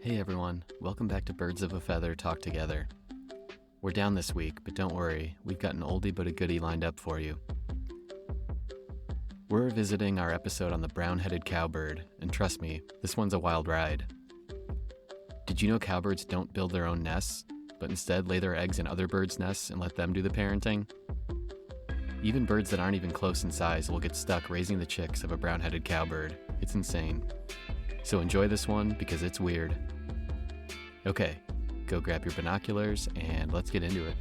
Hey everyone, welcome back to Birds of a Feather Talk Together. We're down this week, but don't worry, we've got an oldie but a goodie lined up for you. We're revisiting our episode on the brown-headed cowbird, and trust me, this one's a wild ride. Did you know cowbirds don't build their own nests, but instead lay their eggs in other birds' nests and let them do the parenting? Even birds that aren't even close in size will get stuck raising the chicks of a brown-headed cowbird. It's insane. So enjoy this one because it's weird. Okay, go grab your binoculars and let's get into it.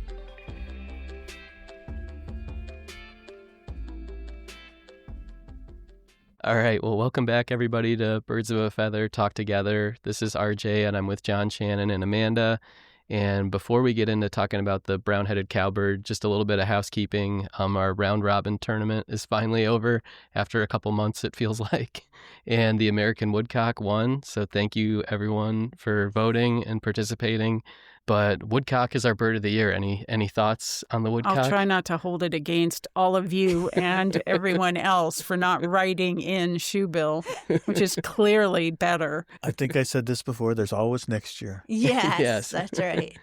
All right, well, welcome back, everybody, to Birds of a Feather Talk Together. This is RJ, and I'm with John, Shannon, and Amanda. And before we get into talking about the brown-headed cowbird, just a little bit of housekeeping. Our round-robin tournament is finally over after a couple months, it feels like. And the American woodcock won, so thank you, everyone, for voting and participating. But woodcock is our bird of the year. Any thoughts on the woodcock? I'll try not to hold it against all of you and everyone else for not writing in shoebill, which is clearly better. I think I said this before. There's always next year. Yes, that's right.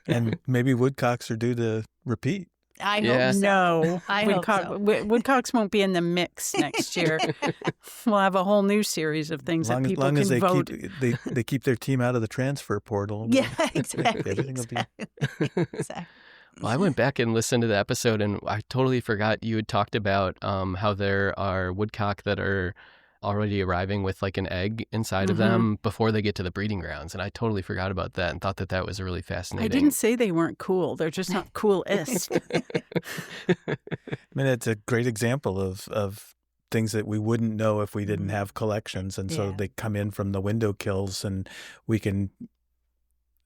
And maybe woodcocks are due to repeat. I hope so. No, I hope so. Woodcocks won't be in the mix next year. We'll have a whole new series of things that people can vote. They keep their team out of the transfer portal. Yeah, exactly. Everything will be... Exactly. Well, I went back and listened to the episode, and I totally forgot you had talked about how there are woodcock that are already arriving with like an egg inside of them before they get to the breeding grounds. And I totally forgot about that and thought that was really fascinating. I didn't say they weren't cool. They're just not coolest. I mean, it's a great example of things that we wouldn't know if we didn't have collections. And so they come in from the window kills, and we can,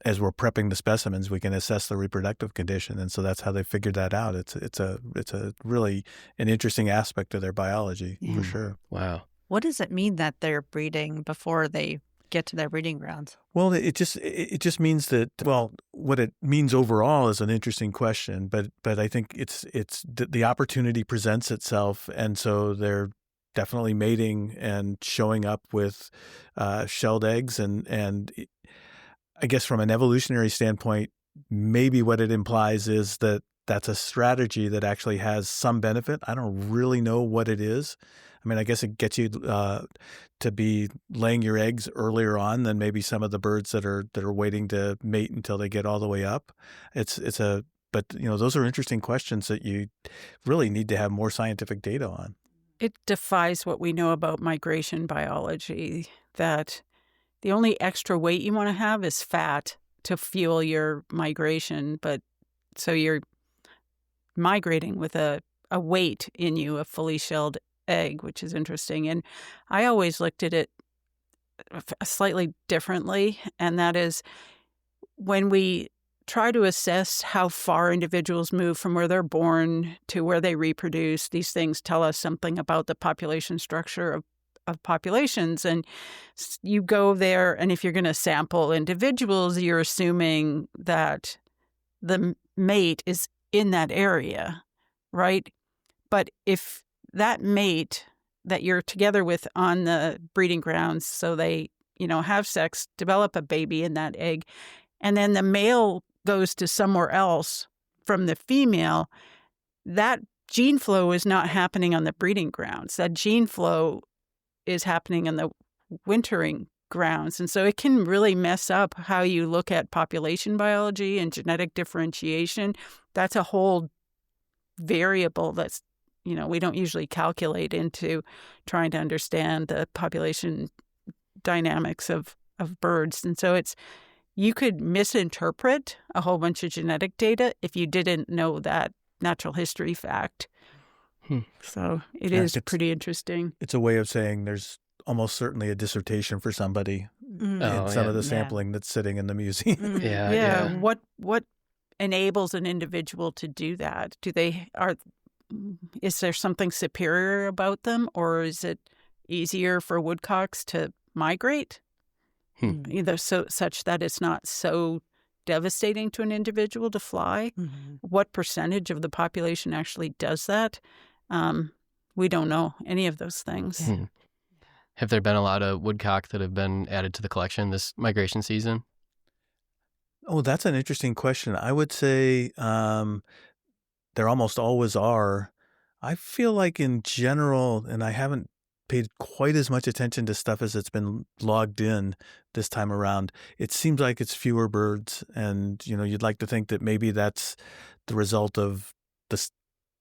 as we're prepping the specimens, we can assess the reproductive condition. And so that's how they figured that out. It's a really an interesting aspect of their biology, for sure. Wow. What does it mean that they're breeding before they get to their breeding grounds? Well, it just means that, well, what it means overall is an interesting question, but I think it's the opportunity presents itself, and so they're definitely mating and showing up with shelled eggs, and I guess from an evolutionary standpoint, maybe what it implies is that that's a strategy that actually has some benefit. I don't really know what it is. I mean, I guess it gets you to be laying your eggs earlier on than maybe some of the birds that are waiting to mate until they get all the way up. But those are interesting questions that you really need to have more scientific data on. It defies what we know about migration biology, that the only extra weight you want to have is fat to fuel your migration. But so you're migrating with a weight in you, a fully shelled egg, which is interesting. And I always looked at it slightly differently, and that is when we try to assess how far individuals move from where they're born to where they reproduce, these things tell us something about the population structure of populations. And you go there, and if you're going to sample individuals, you're assuming that the mate is in that area, right? But if that mate that you're together with on the breeding grounds, so they, have sex, develop a baby in that egg, and then the male goes to somewhere else from the female, that gene flow is not happening on the breeding grounds. That gene flow is happening on the wintering grounds. And so it can really mess up how you look at population biology and genetic differentiation. That's a whole variable that's we don't usually calculate into trying to understand the population dynamics of birds. And so you could misinterpret a whole bunch of genetic data if you didn't know that natural history fact. So it is pretty interesting. It's a way of saying there's almost certainly a dissertation for somebody in some of the sampling that's sitting in the museum. Yeah. What enables an individual to do that? Is there something superior about them, or is it easier for woodcocks to migrate? Either such that it's not so devastating to an individual to fly. What percentage of the population actually does that? We don't know any of those things. Have there been a lot of woodcock that have been added to the collection this migration season? Oh, that's an interesting question. I would say there almost always are. I feel like in general, and I haven't paid quite as much attention to stuff as it's been logged in this time around, it seems like it's fewer birds. And, you'd like to think that maybe that's the result of the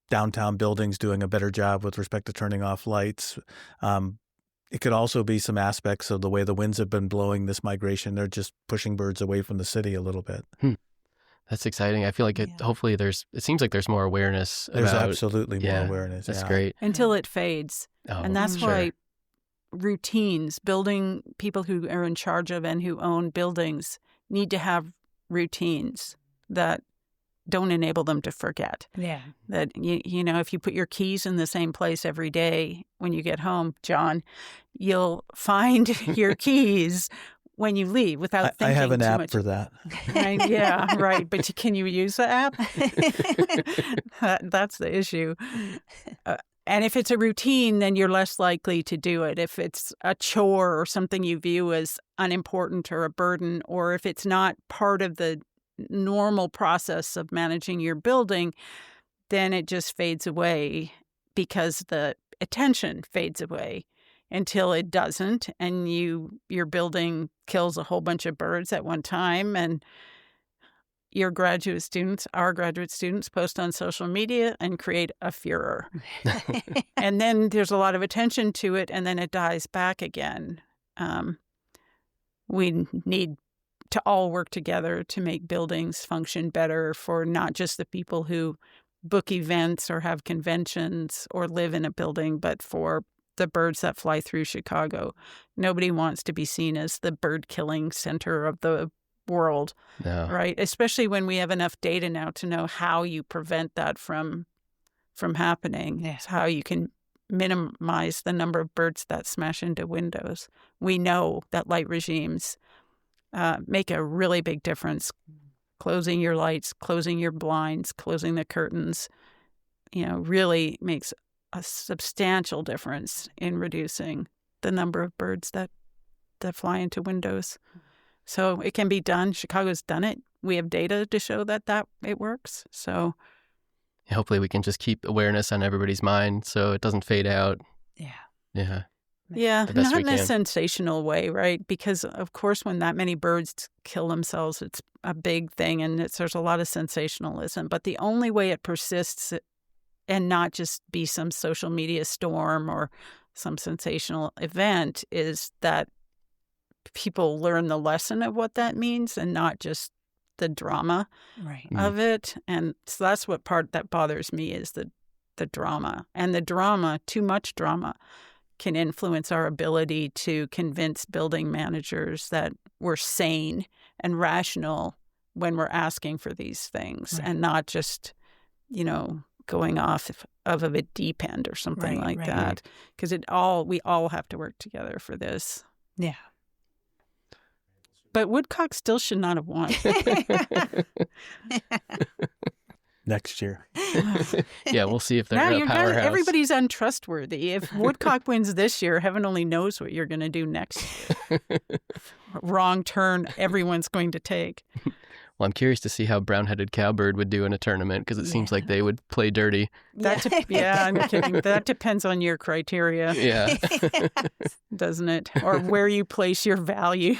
downtown buildings doing a better job with respect to turning off lights. It could also be some aspects of the way the winds have been blowing this migration. They're just pushing birds away from the city a little bit. That's exciting. I feel like hopefully it seems like there's more awareness. There's absolutely more awareness. That's great. Until it fades. Oh, and that's sure. why routines, building, people who are in charge of and who own buildings need to have routines that don't enable them to forget. Yeah. That, if you put your keys in the same place every day when you get home, John, you'll find your keys when you leave without thinking I have an too app much. for that. Yeah, right. But can you use the app? That's the issue. And if it's a routine, then you're less likely to do it. If it's a chore or something you view as unimportant or a burden, or if it's not part of the normal process of managing your building, then it just fades away because the attention fades away until it doesn't, and your building kills a whole bunch of birds at one time, and our graduate students post on social media and create a furor. And then there's a lot of attention to it, and then it dies back again. We need to all work together to make buildings function better for not just the people who book events or have conventions or live in a building, but for the birds that fly through Chicago. Nobody wants to be seen as the bird killing center of the world, right? Especially when we have enough data now to know how you prevent that from happening. Yeah. How you can minimize the number of birds that smash into windows. We know that light regimes make a really big difference. Closing your lights, closing your blinds, closing the curtains, really makes a substantial difference in reducing the number of birds that fly into windows. So it can be done. Chicago's done it. We have data to show that it works. So hopefully we can just keep awareness on everybody's mind so it doesn't fade out. Yeah. Yeah, the best not we in a can. sensational way, right? Because, of course, when that many birds kill themselves, it's a big thing, and there's a lot of sensationalism. But the only way it persists and not just be some social media storm or some sensational event is that people learn the lesson of what that means and not just the drama of it. And so that's what part that bothers me is the drama. And the drama, too much drama, can influence our ability to convince building managers that we're sane and rational when we're asking for these things and not just, going off of a deep end or something like that. Because we all have to work together for this. Yeah. But woodcock still should not have won. Next year. Yeah, we'll see if they're Now a powerhouse. everybody's untrustworthy. If woodcock wins this year, heaven only knows what you're going to do next year. Wrong turn everyone's going to take. Well, I'm curious to see how Brown-headed Cowbird would do in a tournament because it seems like they would play dirty. I'm kidding. That depends on your criteria, Yeah. doesn't it? Or where you place your value.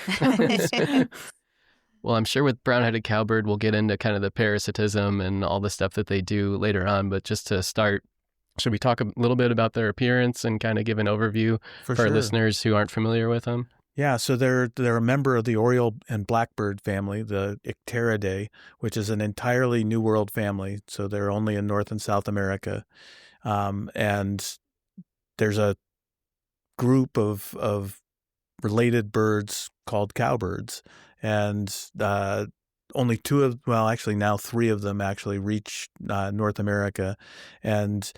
Well, I'm sure with Brown-headed Cowbird, we'll get into kind of the parasitism and all the stuff that they do later on. But just to start, should we talk a little bit about their appearance and kind of give an overview for our listeners who aren't familiar with them? Yeah, so they're a member of the Oriole and Blackbird family, the Icteridae, which is an entirely New World family. So they're only in North and South America. And there's a group of related birds called cowbirds. And only now 3 of them actually reach North America. And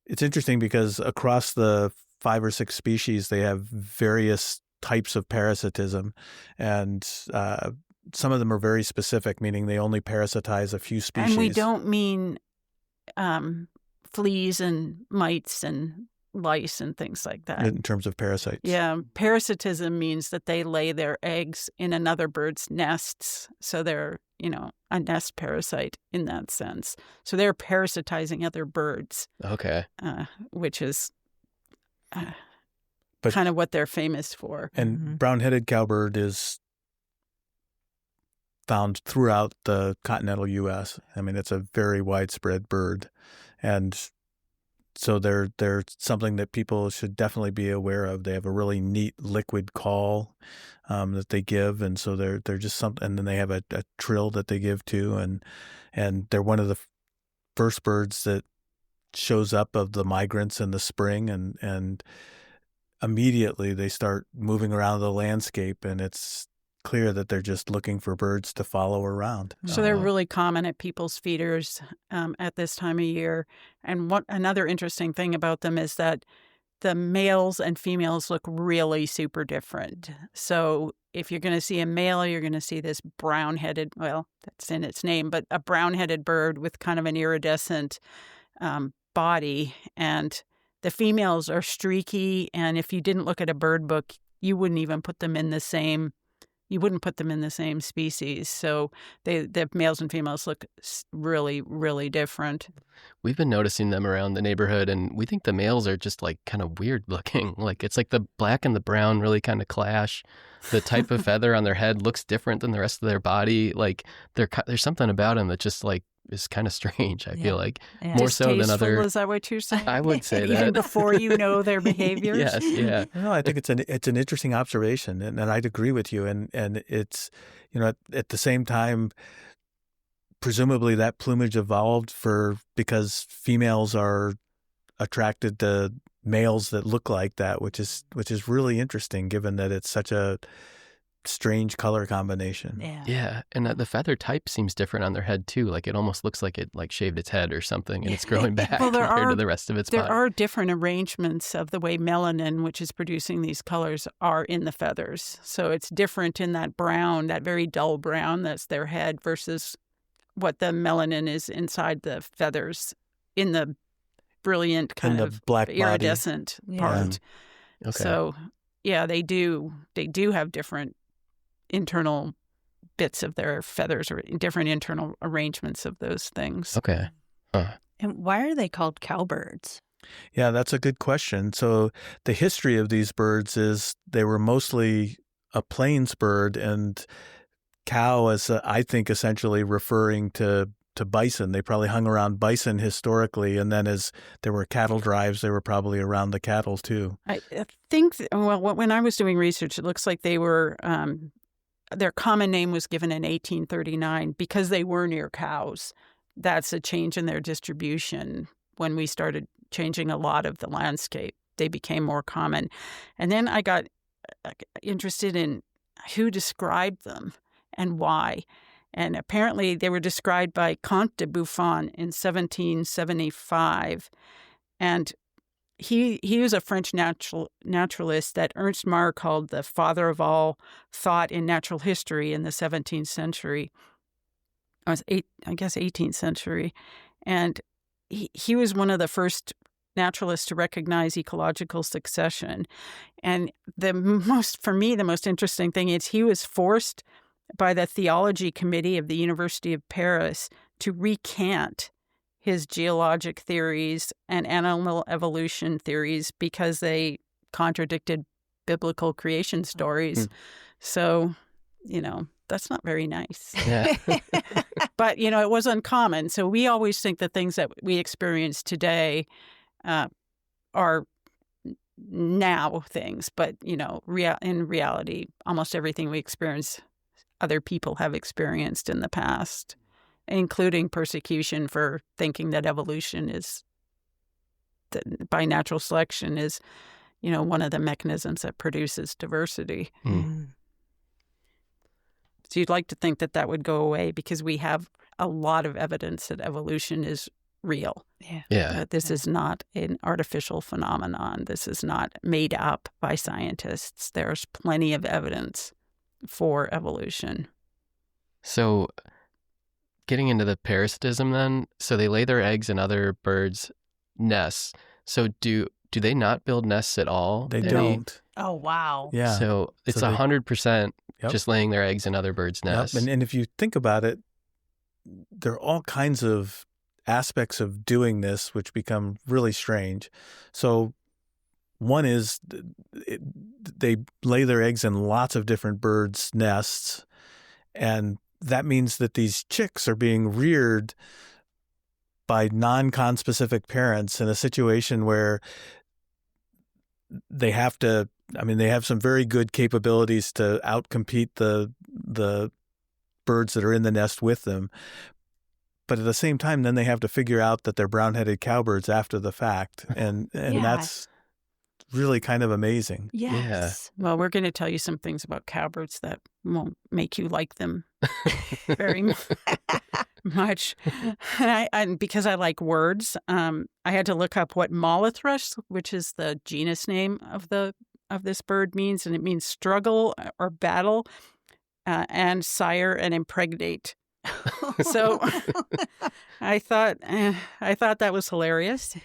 it's interesting because across the 5 or 6 species, they have various types of parasitism. And some of them are very specific, meaning they only parasitize a few species. And we don't mean fleas and mites and lice and things like that. In terms of parasites. Yeah, parasitism means that they lay their eggs in another bird's nests. So they're, a nest parasite in that sense. So they're parasitizing other birds. Okay. Which is But- kind of what they're famous for. And brown-headed cowbird is found throughout the continental U.S. I mean, it's a very widespread bird. And so they're something that people should definitely be aware of. They have a really neat liquid call that they give, and so they're just something. And then they have a trill that they give too, and they're one of the first birds that shows up of the migrants in the spring, and immediately they start moving around the landscape, and it's clear that they're just looking for birds to follow around. So they're really common at people's feeders at this time of year. And another interesting thing about them is that the males and females look really super different. So if you're going to see a male, you're going to see this brown-headed, well, that's in its name, but a brown-headed bird with kind of an iridescent body. And the females are streaky. And if you didn't look at a bird book, you wouldn't even put them in the same species. So the males and females look really, really different. We've been noticing them around the neighborhood, and we think the males are just like kind of weird looking. Like it's like the black and the brown really kind of clash. The type of feather on their head looks different than the rest of their body. Like there's something about them that just like is kind of strange, I feel like. Yeah. More so than other. Is that what you're saying? I would say that. Even before you know their behaviors? Yes, yeah. No, I think it's an interesting observation, and I'd agree with you. And it's, at the same time, presumably that plumage evolved because females are attracted to males that look like that, which is really interesting, given that it's such a strange color combination. Yeah, and the feather type seems different on their head too. Like it almost looks like it like shaved its head or something, and it's growing back compared to the rest of its body. There are different arrangements of the way melanin, which is producing these colors, are in the feathers. So it's different in that brown, that very dull brown that's their head, versus what the melanin is inside the feathers in the brilliant kind of black iridescent part. Okay. So yeah, they do have different internal bits of their feathers or different internal arrangements of those things. Okay. Huh. And why are they called cowbirds? Yeah, that's a good question. So the history of these birds is they were mostly a plains bird, and cow is, I think, essentially referring to bison. They probably hung around bison historically, and then as there were cattle drives, they were probably around the cattle too. I think, when I was doing research, it looks like they were, their common name was given in 1839 because they were near cows. That's a change in their distribution. When we started changing a lot of the landscape, they became more common. And then I got interested in who described them and why. And apparently they were described by Comte de Buffon in 1775. And he was a French naturalist that Ernst Mayr called the father of all thought in natural history in the 17th century. I guess 18th century. And he was one of the first naturalists to recognize ecological succession. And for me, the most interesting thing is he was forced by the theology committee of the University of Paris to recant his geologic theories and animal evolution theories because they contradicted biblical creation stories. So, that's not very nice. Yeah. But, it was uncommon. So we always think the things that we experience today are now things. But, in reality, almost everything we experience, other people have experienced in the past, including persecution for thinking that evolution by natural selection is, one of the mechanisms that produces diversity. So you'd like to think that would go away because we have a lot of evidence that evolution is real. Yeah. This is not an artificial phenomenon. This is not made up by scientists. There's plenty of evidence for evolution. So getting into the parasitism then, so they lay their eggs in other birds' nests. So do do they not build nests at all? They don't. Oh, wow. Yeah. So it's So they- 100% Yep. just laying their eggs in other birds' Yep. nests. And if you think about it, there are all kinds of aspects of doing this which become really strange. So one is they lay their eggs in lots of different birds' nests, and that means that these chicks are being reared by non-conspecific parents in a situation where they have to, they have some very good capabilities to outcompete the birds that are in the nest with them. But at the same time, then they have to figure out that they're brown-headed cowbirds after the fact. And Yeah. that's really kind of amazing. Yes. Well, we're going to tell you some things about cowbirds that won't make you like them very much. And because I like words, I had to look up what mollythrush, which is the genus name of this bird, means, and it means struggle or battle, and sire and impregnate. So I thought that was hilarious.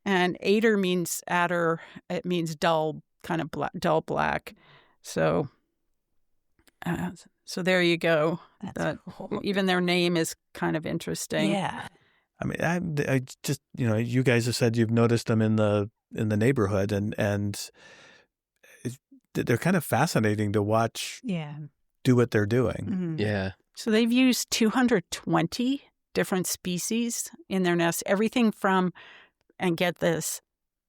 And adder means adder. It means dull, kind of dull black. So there you go. That's cool. Even their name is kind of interesting. Yeah. I just, you guys have said you've noticed them in the neighborhood, and they're kind of fascinating to watch Yeah. do what they're doing. Mhm. Yeah. So they've used 220 different species in their nests. Everything from, and get this,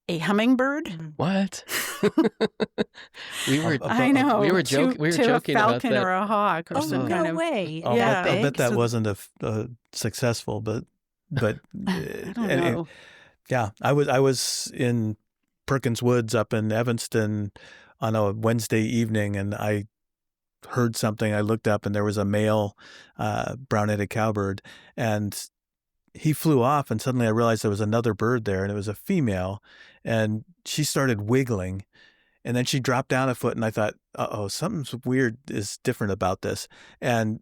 a hummingbird. Mhm. What? we were I know. we were to joking a about falcon that. or a hawk or Oh, some no kind of. way. I'll Yeah. bet that So- wasn't successful, but I don't know. yeah, I was in Perkins Woods up in Evanston on a Wednesday evening, and I heard something. I looked up, and there was a male brown-headed cowbird, and he flew off, and suddenly I realized there was another bird there, and it was a female, and she started wiggling, and then she dropped down a foot, and I thought, uh-oh, something's weird is different about this. And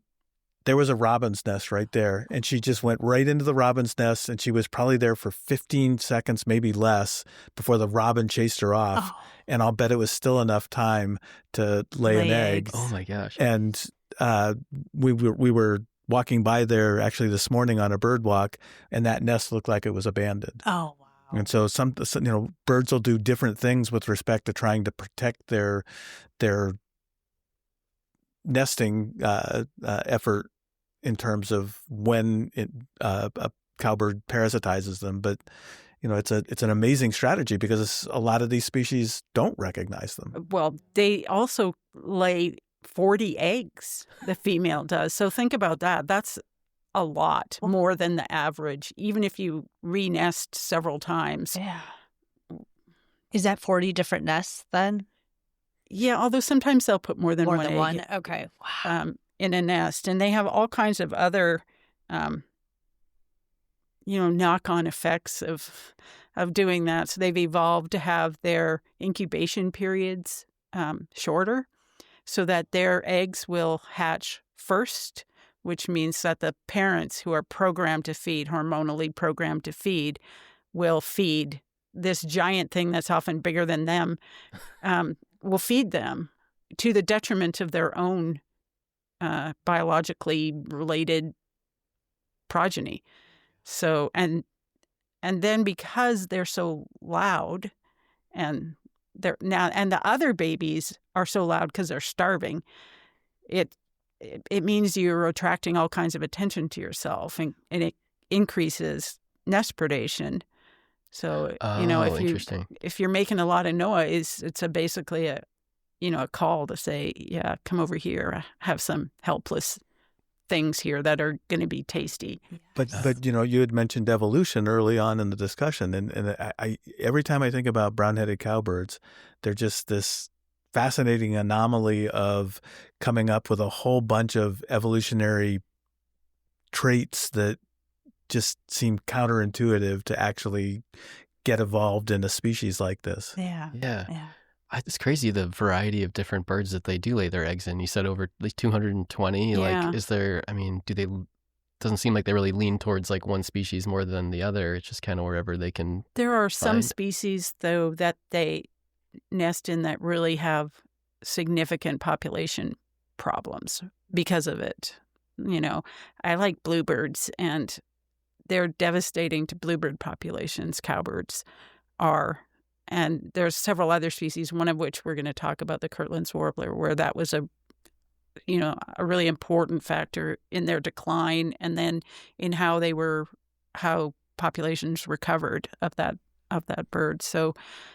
there was a robin's nest right there, and she just went right into the robin's nest, and she was probably there for 15 seconds, maybe less, before the robin chased her off. Oh. And I'll bet it was still enough time to lay an Lay egg. eggs. Oh my gosh. And we were walking by there actually this morning on a bird walk, and that nest looked like it was abandoned. Oh, wow. And so some birds will do different things with respect to trying to protect their nesting effort in terms of when a cowbird parasitizes them. But it's an amazing strategy because a lot of these species don't recognize them. Well, they also lay 40 eggs, the female does. So think about that. That's a lot more than the average, even if you re-nest several times. Yeah. Is that 40 different nests then? Yeah, although sometimes they'll put more than More one than egg one? Okay. Wow. In a nest. And they have all kinds of other, knock-on effects of doing that. So they've evolved to have their incubation periods shorter so that their eggs will hatch first, which means that the parents who are programmed to feed, hormonally programmed to feed, will feed this giant thing that's often bigger than them, will feed them to the detriment of their own biologically related progeny. So, and then because they're so loud, and the other babies are so loud because they're starving, it means you're attracting all kinds of attention to yourself, and it increases nest predation. So interesting. if you're making a lot of noise, it's basically a call to say, yeah, come over here. I have some helpless things here that are going to be tasty. But you had mentioned evolution early on in the discussion, and I every time I think about brown-headed cowbirds, they're just this fascinating anomaly of coming up with a whole bunch of evolutionary traits that just seem counterintuitive to actually get evolved in a species like this. Yeah. Yeah. Yeah. It's crazy the variety of different birds that they do lay their eggs in. You said over like 220. Yeah. Like, is there? I mean, do doesn't seem like they really lean towards like one species more than the other. It's just kind of wherever they can. There are some find. species, though, that they nest in that really have significant population problems because of it. You know, I like bluebirds, and they're devastating to bluebird populations. Cowbirds are. And there's several other species, one of which we're going to talk about, the Kirtland's warbler, where that was a really important factor in their decline, and then in how populations recovered of that bird. So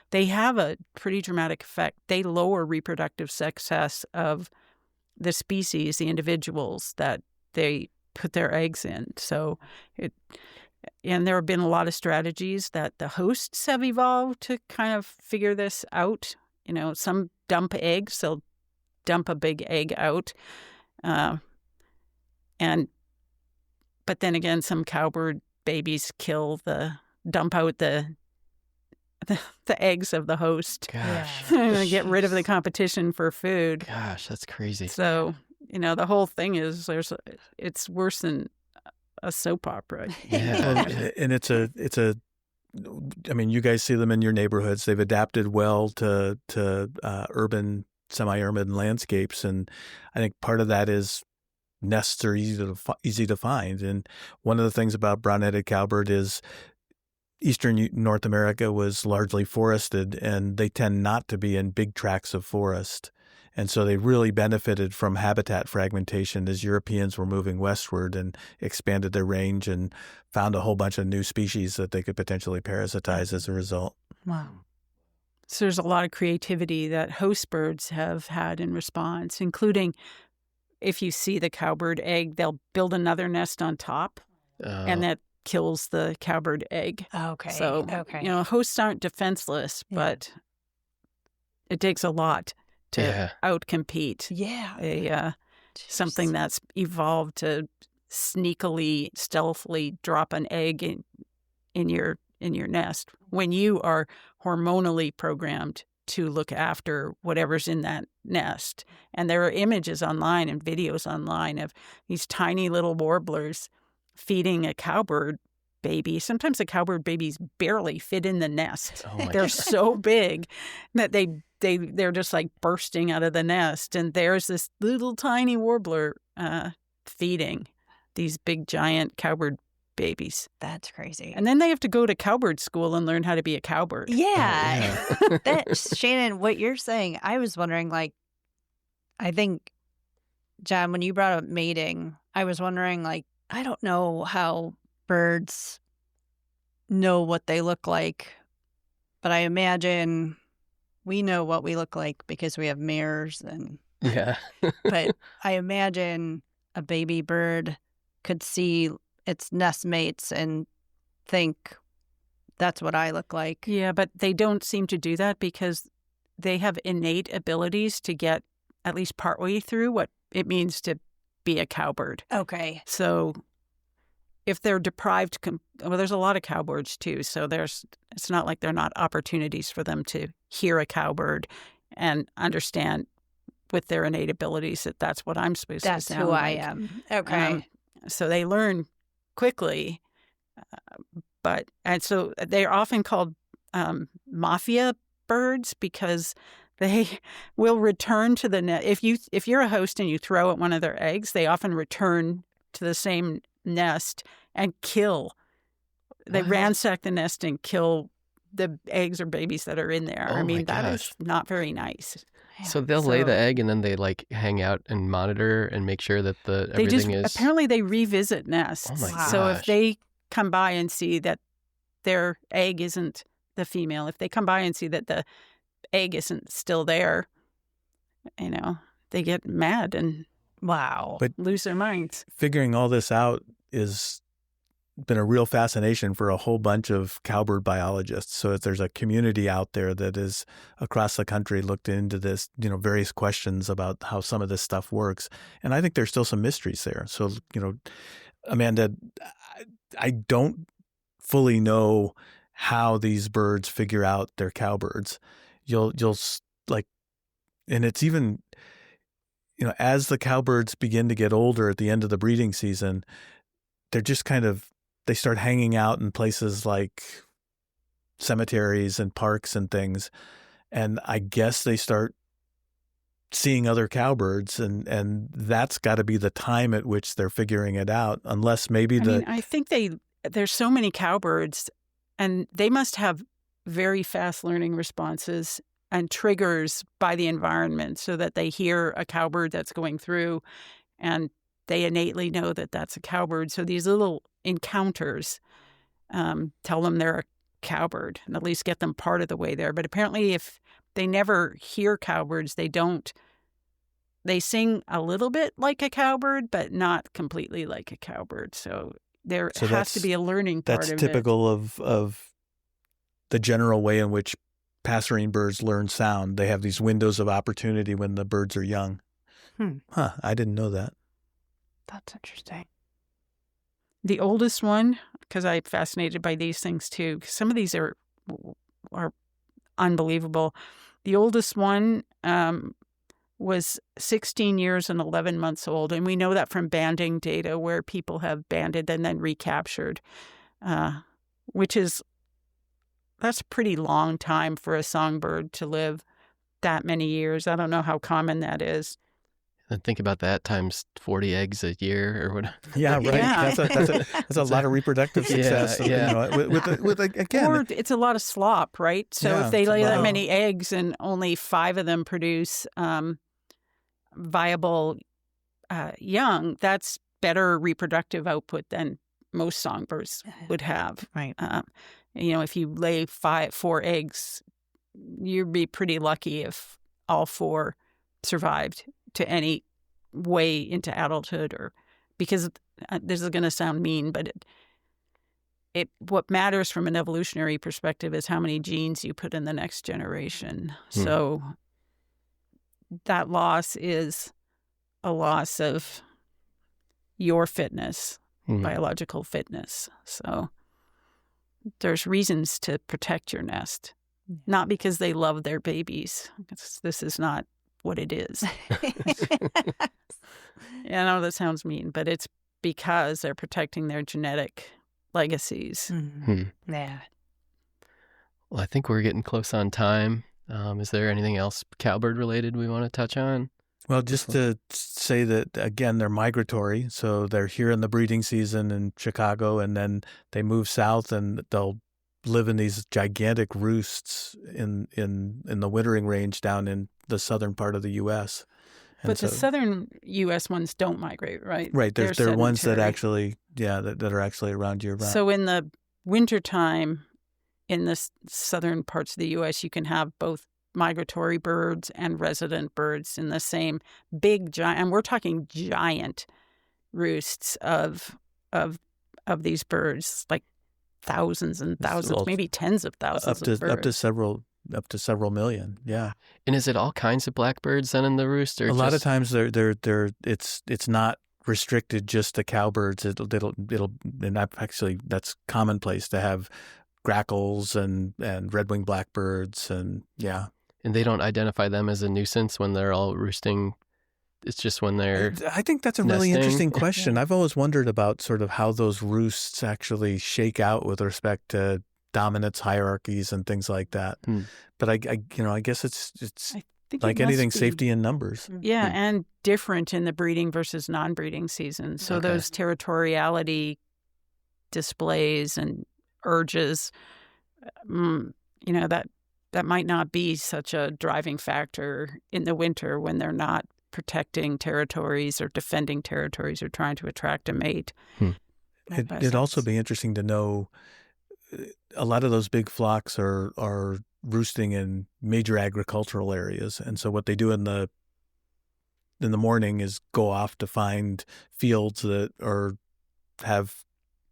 they have a pretty dramatic effect. They lower reproductive success of the species, the individuals that they put their eggs in. And there have been a lot of strategies that the hosts have evolved to kind of figure this out. You know, some dump eggs, they'll dump a big egg out. But then again, some cowbird babies dump out the eggs of the host. Gosh. Get rid of the competition for food. Gosh, that's crazy. So, the whole thing is it's worse than a soap opera. Yeah. And I mean, you guys see them in your neighborhoods. They've adapted well to urban, semi-urban landscapes, and I think part of that is nests are easy to find. And one of the things about brown-headed cowbird is Eastern North America was largely forested, and they tend not to be in big tracts of forest. And so they really benefited from habitat fragmentation as Europeans were moving westward and expanded their range and found a whole bunch of new species that they could potentially parasitize as a result. Wow. So there's a lot of creativity that host birds have had in response, including if you see the cowbird egg, they'll build another nest on top, and that kills the cowbird egg. Okay. So, hosts aren't defenseless, but it takes a lot to outcompete something that's evolved to sneakily, stealthily drop an egg in your nest when you are hormonally programmed to look after whatever's in that nest. And there are images online and videos online of these tiny little warblers feeding a cowbird baby. Sometimes the cowbird babies barely fit in the nest. They're so big that they're just like bursting out of the nest. And there's this little tiny warbler feeding these big giant cowbird babies. That's crazy. And then they have to go to cowbird school and learn how to be a cowbird. Yeah. Shannon, what you're saying, I was wondering, I think, John, when you brought up mating, I was wondering, I don't know how birds know what they look like, but I imagine we know what we look like because we have mirrors but I imagine a baby bird could see its nest mates and think, that's what I look like. Yeah, but they don't seem to do that because they have innate abilities to get at least partway through what it means to be a cowbird. Okay. So if they're deprived, there's a lot of cowbirds too, so it's not like there are not opportunities for them to hear a cowbird and understand with their innate abilities that that's what I'm supposed to sound like. That's who I am. Okay. So they learn quickly, and so they're often called mafia birds because they will return to the nest. If you're a host and you throw at one of their eggs, they often return to the same nest and kill. They ransack the nest and kill the eggs or babies that are in there. Oh, I mean, my that gosh. is not very nice. So they'll lay the egg and then they hang out and monitor and make sure that apparently they revisit nests. Oh my gosh. So if they come by and see that their egg isn't the female, if they come by and see that the egg isn't still there, they get mad and lose their minds. Figuring all this out has been a real fascination for a whole bunch of cowbird biologists. So there's a community out there that is across the country looked into this, various questions about how some of this stuff works. And I think there's still some mysteries there. So, Amanda, I don't fully know how these birds figure out they're cowbirds. You'll and it's even, as the cowbirds begin to get older at the end of the breeding season, they're just they start hanging out in places like cemeteries and parks and things. And I guess they start seeing other cowbirds, and that's got to be the time at which they're figuring it out, unless maybe I think there's so many cowbirds, and they must have very fast learning responses and triggers by the environment so that they hear a cowbird that's going through and they innately know that that's a cowbird. So these little encounters tell them they're a cowbird and at least get them part of the way there. But apparently if they never hear cowbirds, they sing a little bit like a cowbird, but not completely like a cowbird. So there has to be a learning part of it. That's typical of the general way in which passerine birds learn sound. They have these windows of opportunity when the birds are young. I didn't know that. That's interesting. The oldest one, because I'm fascinated by these things too, 'cause some of these are unbelievable. The oldest one was 16 years and 11 months old. And we know that from banding data where people have banded and then recaptured, that's a pretty long time for a songbird to live that many years. I don't know how common that is. And think about that times 40 eggs a year or whatever. Yeah, right. Yeah. That's a lot of reproductive success. Yeah. Again. Or it's a lot of slop, right? So Yeah, if they it's a lay lot that of- many eggs and only 5 of them produce viable young, that's better reproductive output than most songbirds would have. Right. If you lay 4 eggs, you'd be pretty lucky if all 4 survived to any way into adulthood, or because this is going to sound mean, but what matters from an evolutionary perspective is how many genes you put in the next generation. So that loss is a loss of your fitness, biological fitness. So there's reasons to protect your nest, not because they love their babies. This is not what it is. I know that sounds mean, but it's because they're protecting their genetic legacies. Yeah. Well, I think we're getting close on time. Is there anything else cowbird related we want to touch on? Well, just to say that, again, they're migratory. So they're here in the breeding season in Chicago, and then they move south and they'll live in these gigantic roosts in the wintering range down in the southern part of the U.S. But the southern U.S. ones don't migrate, right? Right. They're ones that sedentary. actually, that are actually around year round. So in the wintertime, in the southern parts of the U.S., you can have both migratory birds and resident birds in the same big, giant, and we're talking giant roosts of these birds, like thousands and thousands, maybe tens of thousands of birds. Up to several million, yeah. And is it all kinds of blackbirds then in the roost? Or a lot of times it's not restricted just to cowbirds. That's commonplace to have grackles and red-winged blackbirds and yeah. And they don't identify them as a nuisance when they're all roosting. It's just when they're I think that's a really nesting. interesting question. I've always wondered about sort of how those roosts actually shake out with respect to dominance hierarchies and things like that. But I guess it's like anything, safety in numbers. Yeah, and different in the breeding versus non-breeding season. So those territoriality displays and urges, that might not be such a driving factor in the winter when they're not protecting territories or defending territories or trying to attract a mate. It'd also be interesting to know a lot of those big flocks are roosting in major agricultural areas, and so what they do in the morning is go off to find fields that have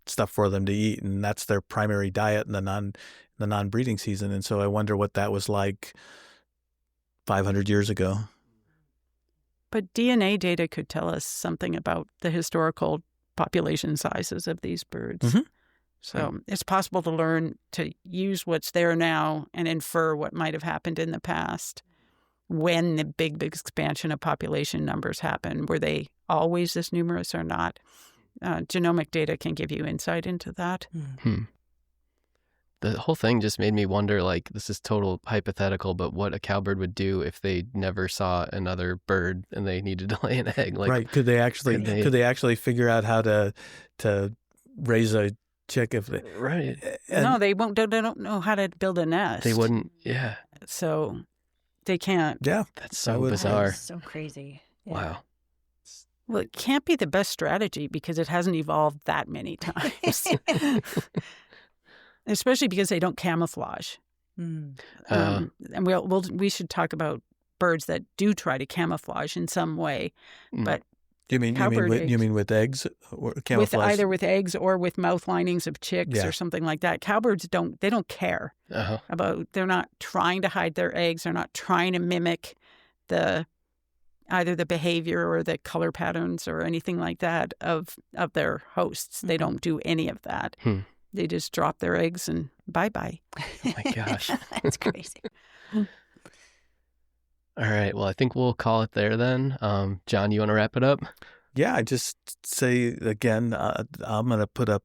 stuff for them to eat, and that's their primary diet in the non-breeding season. And so I wonder what that was like 500 years ago. But DNA data could tell us something about the historical population sizes of these birds. So it's possible to learn to use what's there now and infer what might have happened in the past when the big expansion of population numbers happened. Were they always this numerous or not? genomic data can give you insight into that. The whole thing just made me wonder, like, this is total hypothetical, but what a cowbird would do if they never saw another bird and they needed to lay an egg. Like, right. Could they actually figure out how to raise a chick if they... Right. No, they won't. They don't know how to build a nest. They wouldn't. Yeah. So they can't. Yeah. That's so bizarre. That is so crazy. Yeah. Wow. Well, it can't be the best strategy because it hasn't evolved that many times. Especially because they don't camouflage. And we should talk about birds that do try to camouflage in some way. But you mean with eggs or camouflage? With eggs or with mouth linings of chicks or something like that. Cowbirds don't care about. They're not trying to hide their eggs. They're not trying to mimic either the behavior or the color patterns or anything like that of their hosts. They don't do any of that. They just drop their eggs and bye-bye. Oh, my gosh. That's crazy. All right. Well, I think we'll call it there then. John, you want to wrap it up? Yeah, I just say, again, I'm going to put a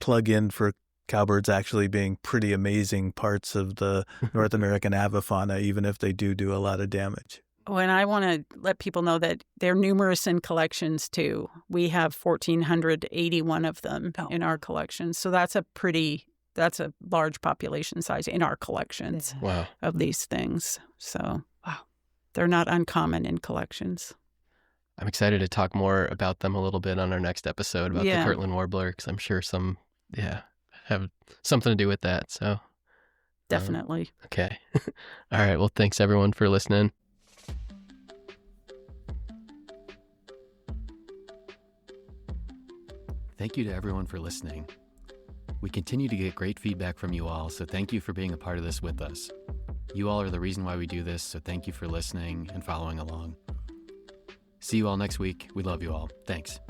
plug in for cowbirds actually being pretty amazing parts of the North American avifauna, even if they do a lot of damage. Oh, and I want to let people know that they're numerous in collections, too. We have 1,481 of them in our collections. So that's a large population size in our collections of these things. So they're not uncommon in collections. I'm excited to talk more about them a little bit on our next episode about the Kirtland warbler, because I'm sure some have something to do with that. So definitely. Okay. All right. Well, thanks, everyone, for listening. Thank you to everyone for listening. We continue to get great feedback from you all, so thank you for being a part of this with us. You all are the reason why we do this, so thank you for listening and following along. See you all next week. We love you all. Thanks.